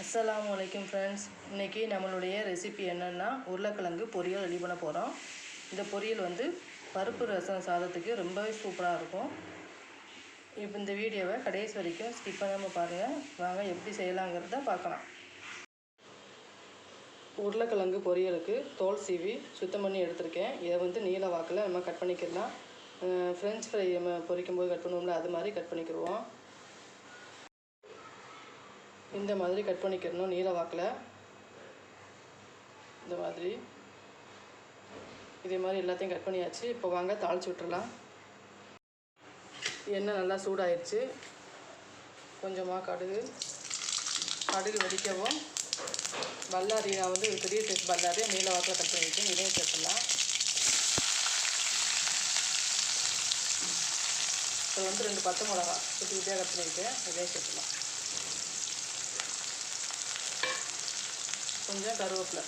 அஸ்ஸலாமு அலைக்கும் ஃப்ரெண்ட்ஸ். இன்றைக்கி நம்மளுடைய ரெசிபி என்னென்னா உருளைக்கிழங்கு பொரியல் ரெடி பண்ண போகிறோம். இந்த பொரியல் வந்து பருப்பு ரசம் சாதத்துக்கு ரொம்பவே சூப்பராக இருக்கும். இப்போ இந்த வீடியோவை கடைசி வரைக்கும் ஸ்கிப் பண்ணாமல் பாருங்கள். வாங்க எப்படி செய்யலாங்கிறத பார்க்கலாம். உருளைக்கிழங்கு பொரியலுக்கு தோல் சீவி சுத்தம் பண்ணி எடுத்திருக்கேன். இதை வந்து நீல வாக்கில் நம்ம கட் பண்ணிக்கலாம். ஃப்ரெஞ்ச் ஃப்ரை நம்ம பொரிக்கும் போது கட் பண்ணுவோம்ல, அது மாதிரி கட் பண்ணிக்கிடுவோம். இந்த மாதிரி கட் பண்ணிக்கிறணும். நீல வாக்கில் இந்த மாதிரி இதே மாதிரி எல்லாத்தையும் கட் பண்ணியாச்சு. இப்போ வாங்க தாளித்து விட்டுறலாம். எண்ணெய் நல்லா சூடாயிடுச்சு. கொஞ்சமாக கடுகு வெடிக்கவும் பல்லாரி, நான் வந்து பெரிய சைஸ் பல்லாரி நீல வாக்கில் கட் பண்ணிவிட்டேன். இதையும் சேர்த்துடலாம். இப்போ வந்து 2 பச்சை மிளகா குட்டி குட்டியாக கட் பண்ணிவிட்டேன். இதையும் சேர்த்துடலாம். கொஞ்சம் கருவேப்பிலை,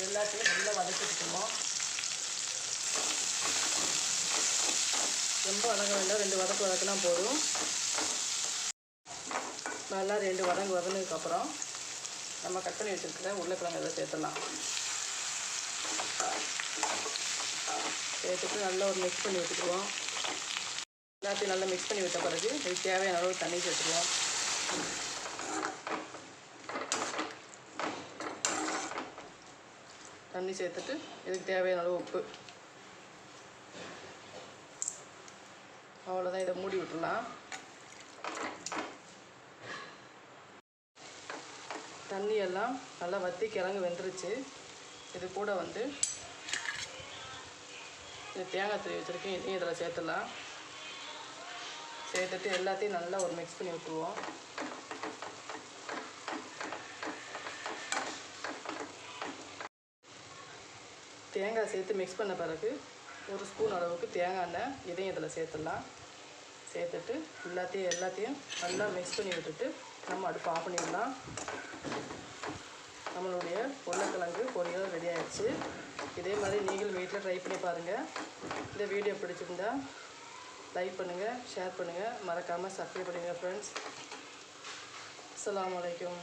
எல்லாத்தையும் நல்லா வதக்கிட்டுக்கணும். ரொம்ப வதங்க வேண்டாம், 2 வதக்குனா போதும். நல்லா 2 வதங்கினதுக்கப்புறம் நம்ம கட் பண்ணி வச்சுருக்கிற உருளைக்கிழங்கு இதை சேர்த்துடலாம். சேர்த்துட்டு நல்லா ஒரு மிக்ஸ் பண்ணி வச்சுக்குவோம். எல்லாத்தையும் நல்லா மிக்ஸ் பண்ணி விட்ட பிறகு இதுக்கு தேவையான அளவு தண்ணி சேர்த்துக்குவோம். தண்ணி சேர்த்துட்டு இதுக்கு தேவையான அளவு உப்பு, அவ்வளோதான். இதை மூடி விட்டுடலாம். தண்ணி எல்லாம் நல்லா வற்றி கிழங்கு வெந்துருச்சு. இது கூட வந்து இது தேங்காய் துருவி வச்சுருக்கேன். இதையும் இதில் சேர்த்துடலாம். சேர்த்துட்டு எல்லாத்தையும் நல்லா ஒரு மிக்ஸ் பண்ணி விட்டுருவோம். தேங்காய் சேர்த்து மிக்ஸ் பண்ண பிறகு 1 ஸ்பூன் அளவுக்கு தேங்காய் எண்ணெய் இதையும் இதில் சேர்த்துடலாம். சேர்த்துட்டு எல்லாத்தையும் நல்லா மிக்ஸ் பண்ணி விட்டுட்டு நம்ம அடுப்பு ஆஃப் பண்ணிடலாம். நம்மளுடைய உருளைக்கிழங்கு பொரியல் ரெடி ஆகிடுச்சு. இதே மாதிரி நீங்களும் வீட்டில் ட்ரை பண்ணி பாருங்கள். இந்த வீடியோ பிடிச்சிருந்தா லைக் பண்ணுங்கள், ஷேர் பண்ணுங்கள், மறக்காமல் சப்ஸ்கிரைப் பண்ணுங்கள் ஃப்ரெண்ட்ஸ். அஸ்ஸலாமு அலைக்கும்.